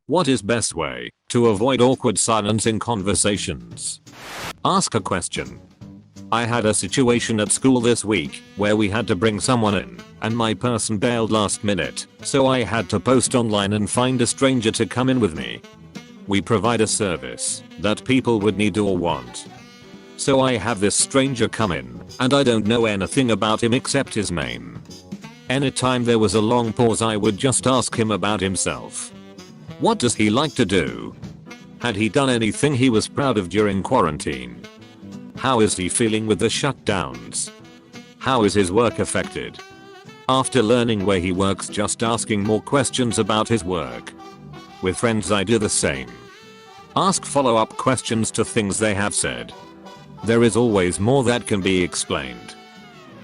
What is best way to avoid awkward silence in conversations? Ask a question. I had a situation at school this week where we had to bring someone in and my person bailed last minute, so I had to post online and find a stranger to come in with me. We provide a service that people would need or want. So I have this stranger come in and I don't know anything about him except his name. Anytime there was a long pause I would just ask him about himself. What does he like to do? Had he done anything he was proud of during quarantine? How is he feeling with the shutdowns? How is his work affected? After learning where he works, just asking more questions about his work. With friends I do the same. Ask follow-up questions to things they have said. There is always more that can be explained.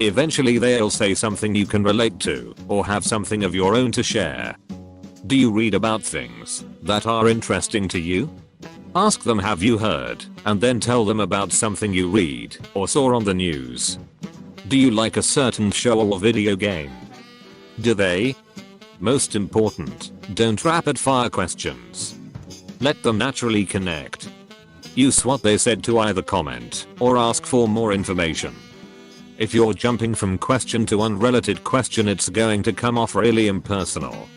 Eventually they'll say something you can relate to or have something of your own to share. Do you read about things that are interesting to you? Ask them, have you heard, and then tell them about something you read or saw on the news. Do you like a certain show or video game? Do they? Most important, don't rapid fire questions. Let them naturally connect. Use what they said to either comment or ask for more information. If you're jumping from question to unrelated question, it's going to come off really impersonal.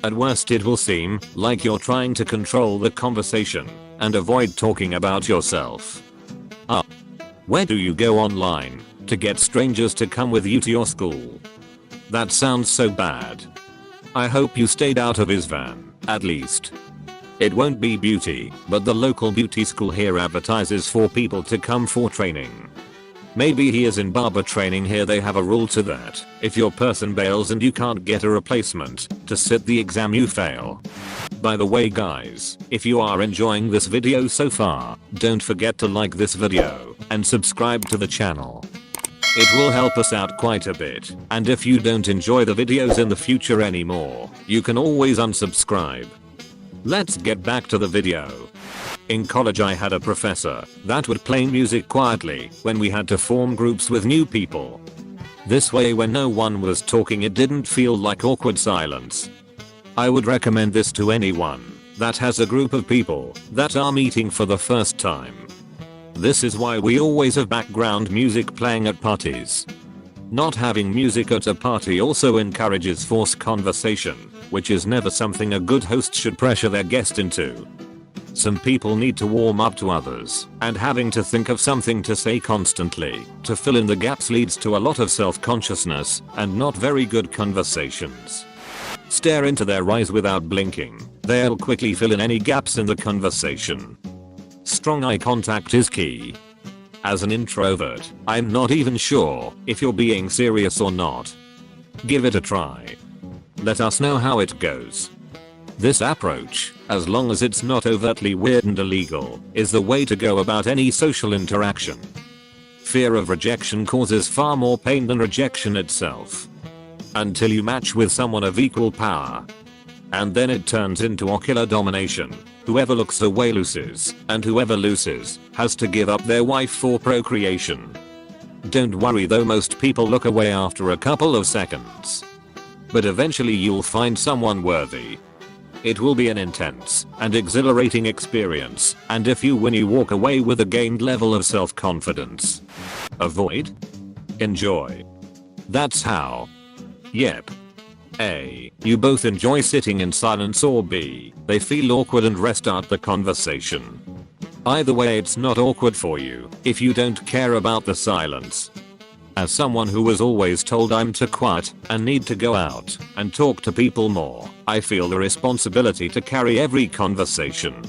At worst it will seem like you're trying to control the conversation and avoid talking about yourself. Where do you go online to get strangers to come with you to your school? That sounds so bad. I hope you stayed out of his van, at least. It won't be beauty, but the local beauty school here advertises for people to come for training. Maybe he is in barber training here. They have a rule to that if your person bails and you can't get a replacement to sit the exam, you fail. By the way guys, if you are enjoying this video so far, don't forget to like this video and subscribe to the channel. It will help us out quite a bit, and if you don't enjoy the videos in the future anymore, you can always unsubscribe. Let's get back to the video. In college I had a professor that would play music quietly when we had to form groups with new people. This way when no one was talking it didn't feel like awkward silence. I would recommend this to anyone that has a group of people that are meeting for the first time. This is why we always have background music playing at parties. Not having music at a party also encourages forced conversation, which is never something a good host should pressure their guest into. Some people need to warm up to others, and having to think of something to say constantly to fill in the gaps leads to a lot of self-consciousness and not very good conversations. Stare into their eyes without blinking. They'll quickly fill in any gaps in the conversation. Strong eye contact is key. As an introvert, I'm not even sure if you're being serious or not. Give it a try. Let us know how it goes. This approach, as long as it's not overtly weird and illegal, is the way to go about any social interaction. Fear of rejection causes far more pain than rejection itself. Until you match with someone of equal power. And then it turns into ocular domination. Whoever looks away loses, and whoever loses has to give up their wife for procreation. Don't worry though, most people look away after a couple of seconds. But eventually you'll find someone worthy. It will be an intense and exhilarating experience, and if you win you walk away with a gained level of self-confidence. Avoid? Enjoy. That's how. Yep. A. You both enjoy sitting in silence, or B. They feel awkward and restart the conversation. Either way it's not awkward for you if you don't care about the silence. As someone who was always told I'm too quiet and need to go out and talk to people more, I feel the responsibility to carry every conversation.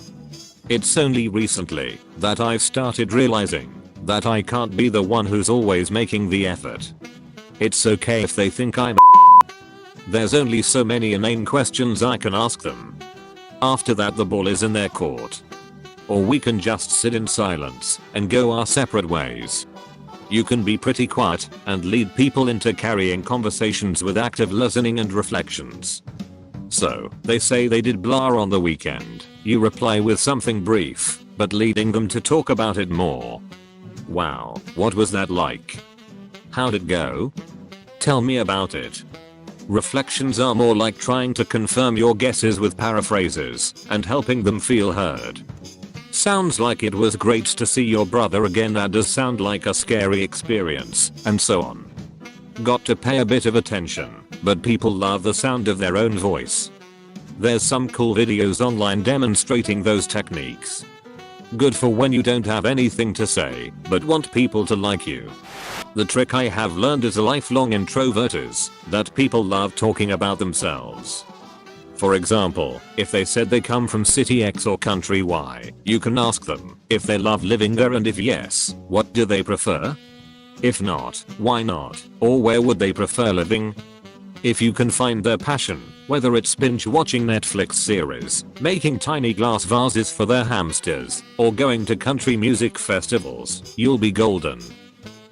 It's only recently that I've started realizing that I can't be the one who's always making the effort. It's okay if they think I'm There's only so many inane questions I can ask them. After that the ball is in their court. Or we can just sit in silence and go our separate ways. You can be pretty quiet and lead people into carrying conversations with active listening and reflections. So, they say they did blah on the weekend. You reply with something brief, but leading them to talk about it more. Wow, what was that like? How'd it go? Tell me about it. Reflections are more like trying to confirm your guesses with paraphrases and helping them feel heard. Sounds like it was great to see your brother again. That does sound like a scary experience, and so on. Got to pay a bit of attention, but people love the sound of their own voice. There's some cool videos online demonstrating those techniques. Good for when you don't have anything to say, but want people to like you. The trick I have learned as a lifelong introvert is that people love talking about themselves. For example, if they said they come from city X or country Y, you can ask them if they love living there, and if yes, what do they prefer? If not, why not? Or where would they prefer living? If you can find their passion, whether it's binge watching Netflix series, making tiny glass vases for their hamsters, or going to country music festivals, you'll be golden.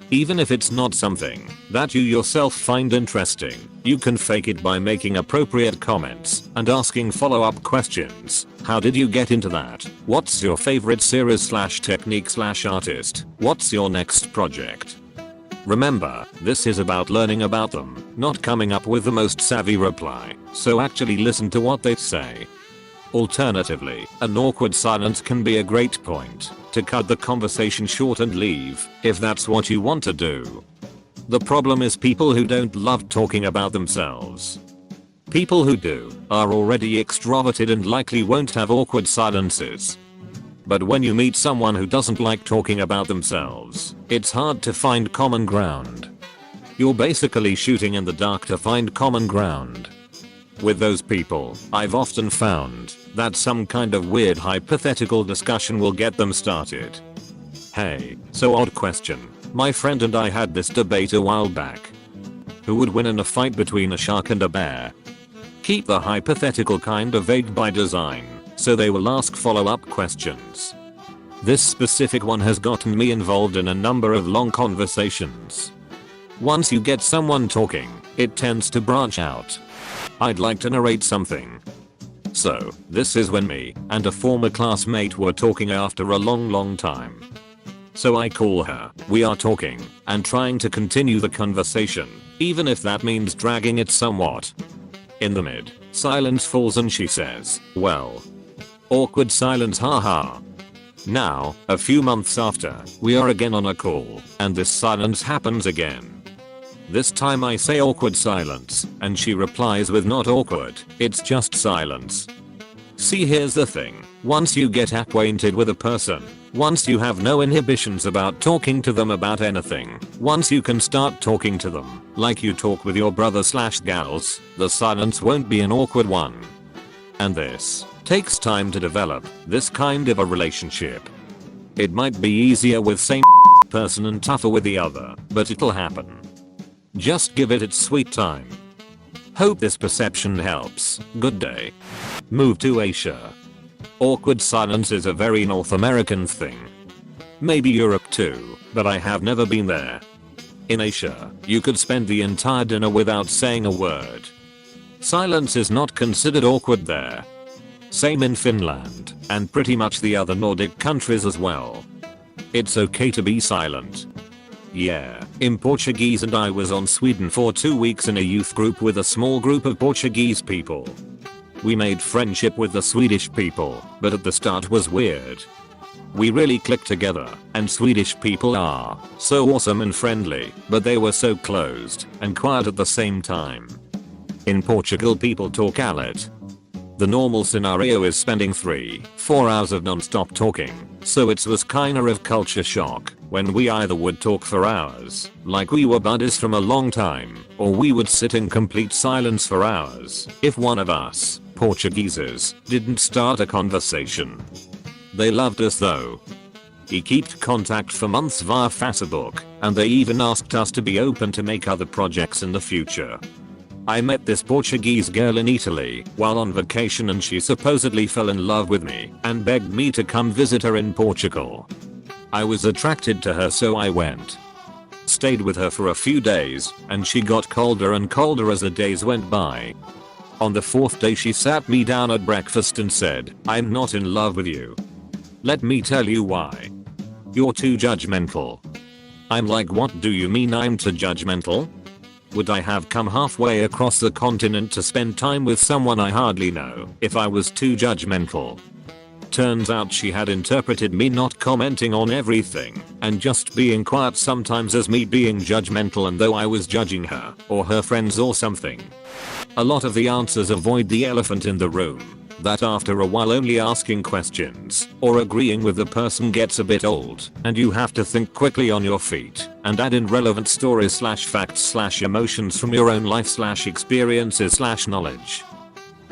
Even if it's not something that you yourself find interesting, you can fake it by making appropriate comments and asking follow-up questions. How did you get into that? What's your favorite series / technique / artist? What's your next project? Remember, this is about learning about them, not coming up with the most savvy reply, so actually listen to what they say. Alternatively, an awkward silence can be a great point to cut the conversation short and leave, if that's what you want to do. The problem is people who don't love talking about themselves. People who do are already extroverted and likely won't have awkward silences. But when you meet someone who doesn't like talking about themselves, it's hard to find common ground. You're basically shooting in the dark to find common ground. With those people, I've often found that some kind of weird hypothetical discussion will get them started. Hey, so odd question. My friend and I had this debate a while back. Who would win in a fight between a shark and a bear? Keep the hypothetical kind of vague by design, so they will ask follow-up questions. This specific one has gotten me involved in a number of long conversations. Once you get someone talking, it tends to branch out. I'd like to narrate something. So, this is when me and a former classmate were talking after a long time. So I call her, we are talking, and trying to continue the conversation, even if that means dragging it somewhat. In the mid, silence falls and she says, well. Awkward silence, haha. Now, a few months after, we are again on a call, and this silence happens again. This time I say awkward silence, and she replies with not awkward, it's just silence. See, here's the thing. Once you get acquainted with a person, once you have no inhibitions about talking to them about anything, once you can start talking to them like you talk with your brother / gals, the silence won't be an awkward one. And this takes time to develop, this kind of a relationship. It might be easier with same person and tougher with the other, but it'll happen. Just give it its sweet time. Hope this perception helps. Good day. Move to Asia. Awkward silence is a very North American thing. Maybe Europe too, but I have never been there. In Asia, you could spend the entire dinner without saying a word. Silence is not considered awkward there. Same in Finland, and pretty much the other Nordic countries as well. It's okay to be silent. Yeah, in Portuguese, and I was on Sweden for 2 weeks in a youth group with a small group of Portuguese people. We made friendship with the Swedish people, but at the start was weird. We really clicked together, and Swedish people are so awesome and friendly, but they were so closed and quiet at the same time. In Portugal, people talk a lot. The normal scenario is spending 3-4 hours of non-stop talking, so it was kinda of culture shock when we either would talk for hours, like we were buddies from a long time, or we would sit in complete silence for hours if one of us, Portugueses, didn't start a conversation. They loved us though. We kept contact for months via Facebook, and they even asked us to be open to make other projects in the future. I met this Portuguese girl in Italy while on vacation, and she supposedly fell in love with me and begged me to come visit her in Portugal. I was attracted to her, so I went. Stayed with her for a few days, and she got colder and colder as the days went by. On the 4th day she sat me down at breakfast and said, I'm not in love with you. Let me tell you why. You're too judgmental. I'm like, what do you mean I'm too judgmental? Would I have come halfway across the continent to spend time with someone I hardly know if I was too judgmental? Turns out she had interpreted me not commenting on everything and just being quiet sometimes as me being judgmental, and though I was judging her or her friends or something. A lot of the answers avoid the elephant in the room, that after a while only asking questions or agreeing with the person gets a bit old and you have to think quickly on your feet and add in relevant stories / facts / emotions from your own life / experiences / knowledge.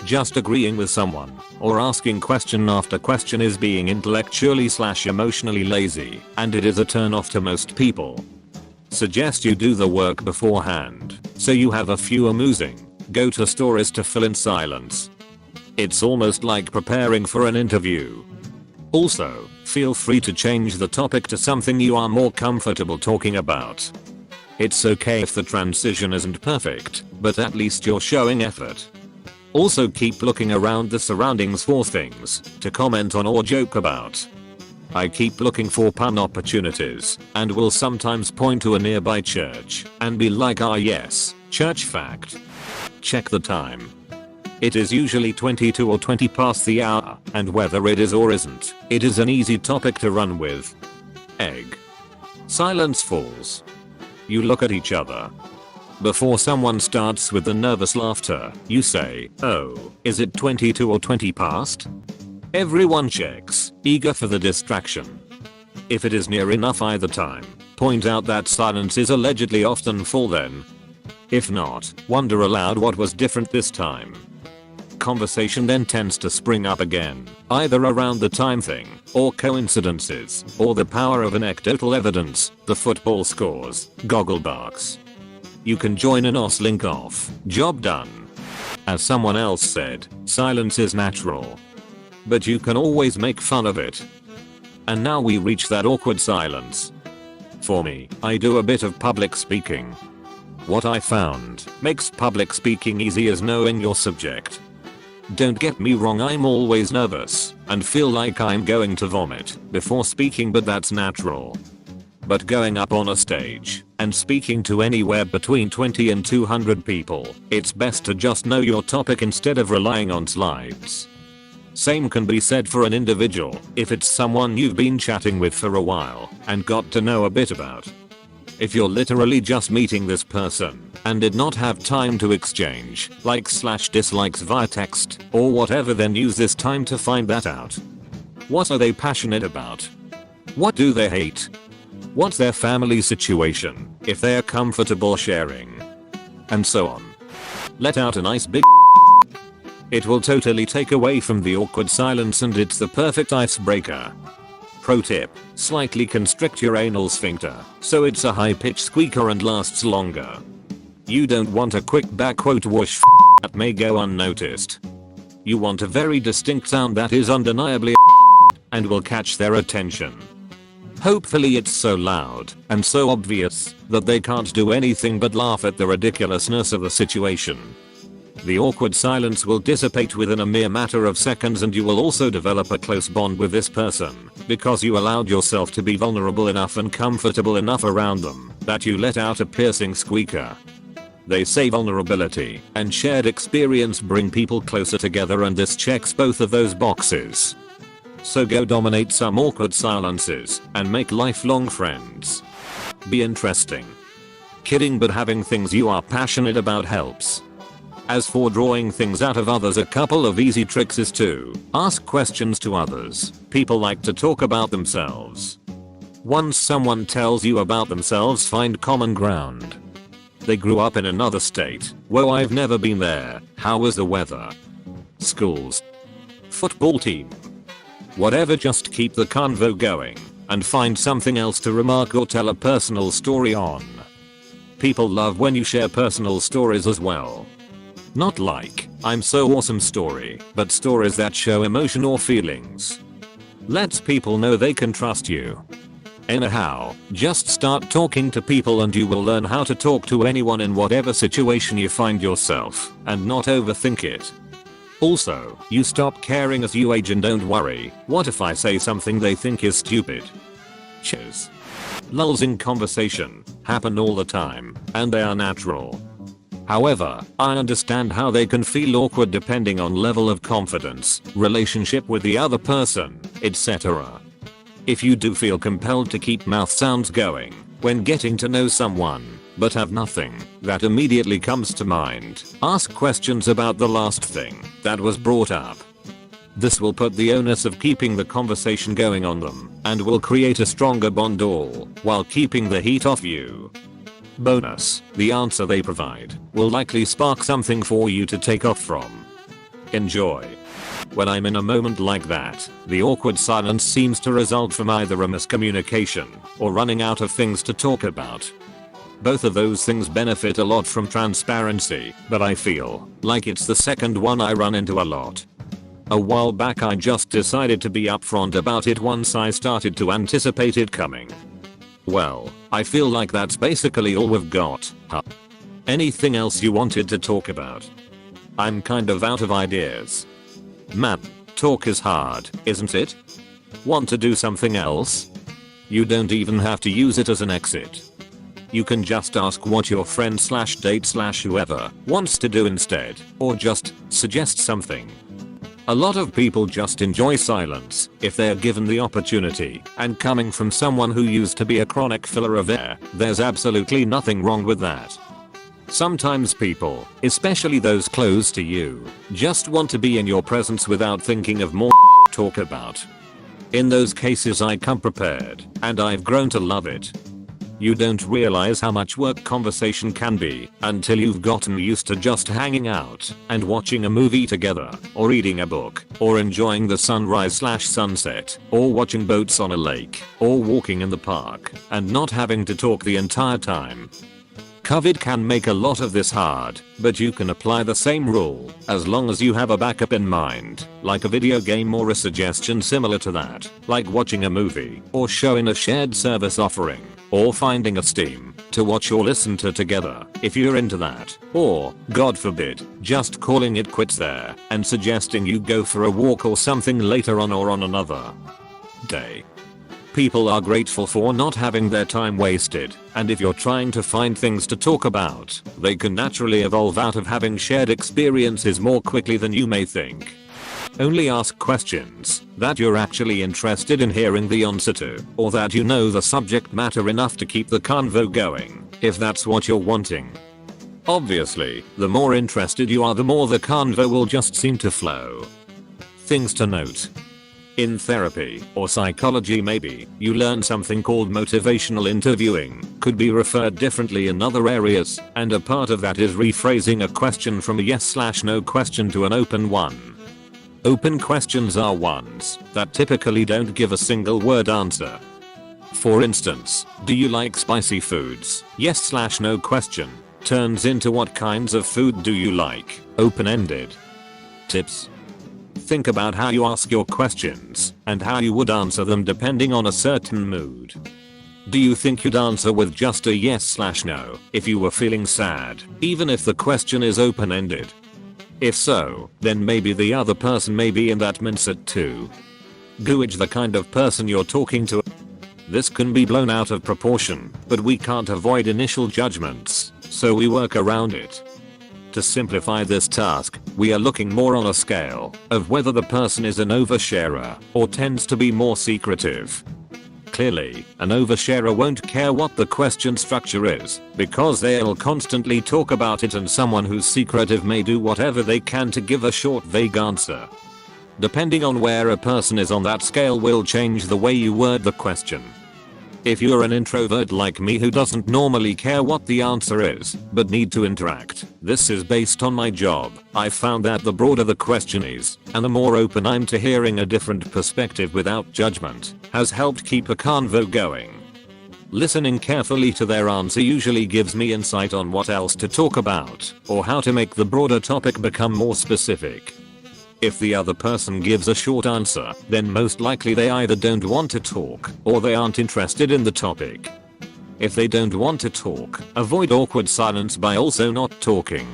Just agreeing with someone or asking question after question is being intellectually / emotionally lazy, and it is a turn off to most people. Suggest you do the work beforehand so you have a few amusing go-to stories to fill in silence. It's almost like preparing for an interview. Also, feel free to change the topic to something you are more comfortable talking about. It's okay if the transition isn't perfect, but at least you're showing effort. Also keep looking around the surroundings for things to comment on or joke about. I keep looking for pun opportunities and will sometimes point to a nearby church and be like, ah yes, church fact. Check the time. It is usually 22 or 20 past the hour, and whether it is or isn't, it is an easy topic to run with. Egg. Silence falls. You look at each other. Before someone starts with the nervous laughter, you say, oh, is it 22 or 20 past? Everyone checks, eager for the distraction. If it is near enough either time, point out that silence is allegedly often full then. If not, wonder aloud what was different this time. Conversation then tends to spring up again, either around the time thing, or coincidences, or the power of anecdotal evidence, the football scores, goggle barks. You can join an OS link off, job done. As someone else said, silence is natural. But you can always make fun of it. And now we reach that awkward silence. For me, I do a bit of public speaking. What I found makes public speaking easy is knowing your subject. Don't get me wrong, I'm always nervous and feel like I'm going to vomit before speaking, but that's natural. But going up on a stage and speaking to anywhere between 20 and 200 people, it's best to just know your topic instead of relying on slides. Same can be said for an individual if it's someone you've been chatting with for a while and got to know a bit about. If you're literally just meeting this person and did not have time to exchange likes / dislikes via text or whatever, then use this time to find that out. What are they passionate about? What do they hate? What's their family situation, if they are comfortable sharing? And so on. Let out a nice big It will totally take away from the awkward silence and it's the perfect icebreaker. Pro tip, slightly constrict your anal sphincter so it's a high-pitched squeaker and lasts longer. You don't want a quick backquote whoosh that may go unnoticed. You want a very distinct sound that is undeniably and will catch their attention. Hopefully it's so loud and so obvious that they can't do anything but laugh at the ridiculousness of the situation. The awkward silence will dissipate within a mere matter of seconds, and you will also develop a close bond with this person because you allowed yourself to be vulnerable enough and comfortable enough around them that you let out a piercing squeaker. They say vulnerability and shared experience bring people closer together, and this checks both of those boxes. So go dominate some awkward silences and make lifelong friends. Be interesting. Kidding, but having things you are passionate about helps. As for drawing things out of others, a couple of easy tricks is to ask questions to others. People like to talk about themselves. Once someone tells you about themselves, find common ground. They grew up in another state. Whoa, I've never been there. How was the weather? Schools. Football team. Whatever, just keep the convo going and find something else to remark or tell a personal story on. People love when you share personal stories as well. Not like, I'm so awesome story, but stories that show emotion or feelings. Lets people know they can trust you. Anyhow, just start talking to people and you will learn how to talk to anyone in whatever situation you find yourself, and not overthink it. Also, you stop caring as you age and don't worry, what if I say something they think is stupid? Cheers. Lulls in conversation happen all the time, and they are natural. However, I understand how they can feel awkward depending on level of confidence, relationship with the other person, etc. If you do feel compelled to keep mouth sounds going when getting to know someone, but have nothing that immediately comes to mind, ask questions about the last thing that was brought up. This will put the onus of keeping the conversation going on them and will create a stronger bond all while keeping the heat off you. Bonus, the answer they provide will likely spark something for you to take off from. Enjoy. When I'm in a moment like that, the awkward silence seems to result from either a miscommunication or running out of things to talk about. Both of those things benefit a lot from transparency, but I feel like it's the second one I run into a lot. A while back I just decided to be upfront about it once I started to anticipate it coming. Well, I feel like that's basically all we've got, huh? Anything else you wanted to talk about? I'm kind of out of ideas. Man, talk is hard, isn't it? Want to do something else? You don't even have to use it as an exit. You can just ask what your friend / date / whoever wants to do instead, or just suggest something. A lot of people just enjoy silence if they're given the opportunity, and coming from someone who used to be a chronic filler of air, there's absolutely nothing wrong with that. Sometimes people, especially those close to you, just want to be in your presence without thinking of more to talk about. In those cases I come prepared, and I've grown to love it. You don't realize how much work conversation can be until you've gotten used to just hanging out and watching a movie together, or reading a book, or enjoying the sunrise / sunset, or watching boats on a lake, or walking in the park, and not having to talk the entire time. COVID can make a lot of this hard, but you can apply the same rule as long as you have a backup in mind, like a video game or a suggestion similar to that, like watching a movie or show in a shared service offering, or finding a Steam to watch or listen to together if you're into that, or, God forbid, just calling it quits there and suggesting you go for a walk or something later on or on another day. People are grateful for not having their time wasted, and if you're trying to find things to talk about, they can naturally evolve out of having shared experiences more quickly than you may think. Only ask questions that you're actually interested in hearing the answer to, or that you know the subject matter enough to keep the convo going, if that's what you're wanting. Obviously, the more interested you are, the more the convo will just seem to flow. Things to note. In therapy, or psychology maybe, you learn something called motivational interviewing, could be referred differently in other areas, and a part of that is rephrasing a question from a yes/no question to an open one. Open questions are ones that typically don't give a single word answer. For instance, do you like spicy foods? Yes/no question turns into what kinds of food do you like? Open-ended. Tips. Think about how you ask your questions and how you would answer them depending on a certain mood. Do you think you'd answer with just a yes/no if you were feeling sad, even if the question is open-ended? If so, then maybe the other person may be in that mindset too. Gauge the kind of person you're talking to. This can be blown out of proportion, but we can't avoid initial judgments, so we work around it. To simplify this task, we are looking more on a scale of whether the person is an oversharer or tends to be more secretive. Clearly, an oversharer won't care what the question structure is, because they'll constantly talk about it, and someone who's secretive may do whatever they can to give a short, vague answer. Depending on where a person is on that scale will change the way you word the question. If you're an introvert like me who doesn't normally care what the answer is, but need to interact, this is based on my job. I've found that the broader the question is, and the more open I'm to hearing a different perspective without judgment, has helped keep a convo going. Listening carefully to their answer usually gives me insight on what else to talk about, or how to make the broader topic become more specific. If the other person gives a short answer, then most likely they either don't want to talk, or they aren't interested in the topic. If they don't want to talk, avoid awkward silence by also not talking.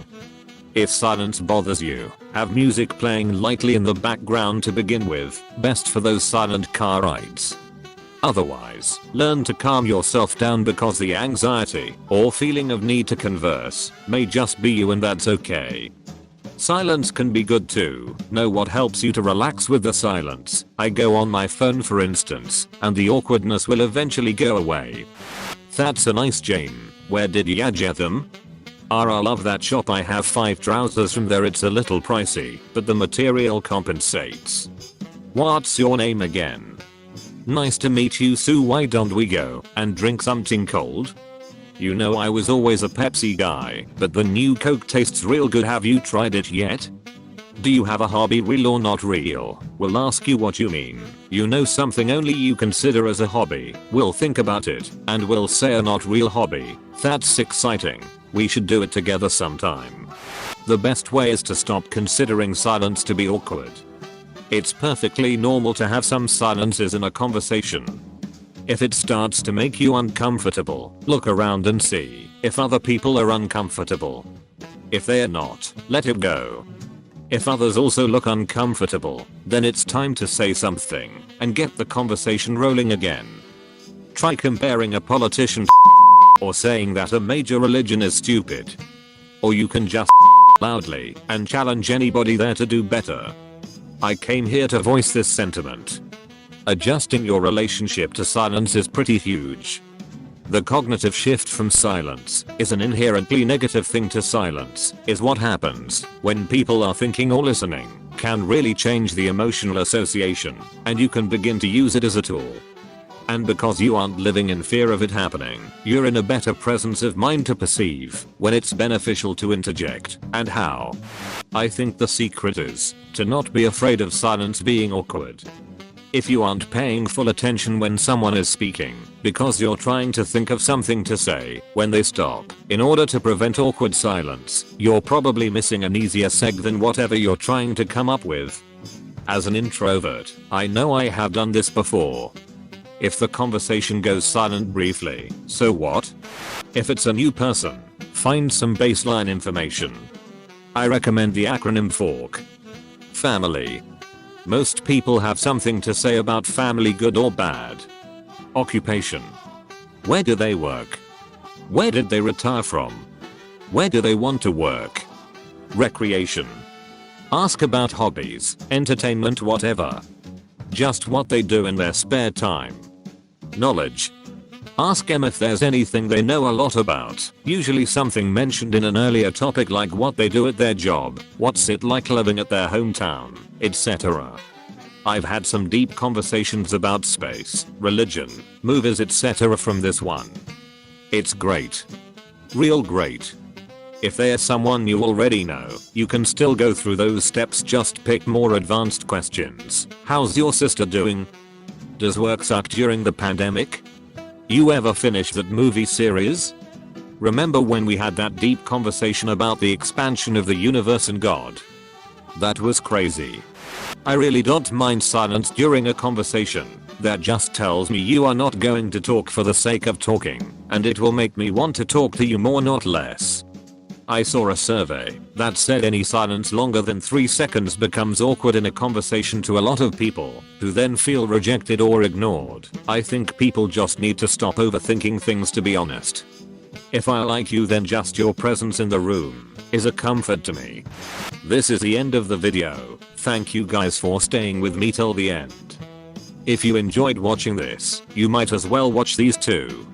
If silence bothers you, have music playing lightly in the background to begin with, best for those silent car rides. Otherwise, learn to calm yourself down because the anxiety or feeling of need to converse may just be you, and that's okay. Silence can be good too. Know what helps you to relax with the silence. I go on my phone for instance, and the awkwardness will eventually go away. That's a nice Jane. Where did ya get them? I love that shop. I have 5 trousers from there. It's a little pricey, but the material compensates. What's your name again? Nice to meet you, Sue. Why don't we go and drink something cold? You know I was always a Pepsi guy, but the new Coke tastes real good. Have you tried it yet? Do you have a hobby, real or not real? We'll ask you what you mean. You know something only you consider as a hobby. We'll think about it, and we'll say a not real hobby. That's exciting. We should do it together sometime. The best way is to stop considering silence to be awkward. It's perfectly normal to have some silences in a conversation. If it starts to make you uncomfortable, look around and see if other people are uncomfortable. If they're not, let it go. If others also look uncomfortable, then it's time to say something and get the conversation rolling again. Try comparing a politician or saying that a major religion is stupid. Or you can just loudly and challenge anybody there to do better. I came here to voice this sentiment. Adjusting your relationship to silence is pretty huge. The cognitive shift from silence is an inherently negative thing to silence is what happens when people are thinking or listening can really change the emotional association, and you can begin to use it as a tool. And because you aren't living in fear of it happening, you're in a better presence of mind to perceive when it's beneficial to interject and how. I think the secret is to not be afraid of silence being awkward. If you aren't paying full attention when someone is speaking because you're trying to think of something to say when they stop in order to prevent awkward silence, you're probably missing an easier seg than whatever you're trying to come up with. As an introvert, I know I have done this before. If the conversation goes silent briefly, so what? If it's a new person, find some baseline information. I recommend the acronym FORK. Family. Most people have something to say about family, good or bad. Occupation. Where do they work? Where did they retire from? Where do they want to work? Recreation. Ask about hobbies, entertainment, whatever. Just what they do in their spare time. Knowledge. Ask them if there's anything they know a lot about, usually something mentioned in an earlier topic like what they do at their job, what's it like living at their hometown, etc. I've had some deep conversations about space, religion, movies, etc. from this one. It's great. Real great. If there's someone you already know, you can still go through those steps, just pick more advanced questions. How's your sister doing? Does work suck during the pandemic? You ever finish that movie series? Remember when we had that deep conversation about the expansion of the universe and God? That was crazy. I really don't mind silence during a conversation. That just tells me you are not going to talk for the sake of talking, and it will make me want to talk to you more, not less. I saw a survey that said any silence longer than 3 seconds becomes awkward in a conversation to a lot of people, who then feel rejected or ignored. I think people just need to stop overthinking things, to be honest. If I like you, then just your presence in the room is a comfort to me. This is the end of the video. Thank you guys for staying with me till the end. If you enjoyed watching this, you might as well watch these too.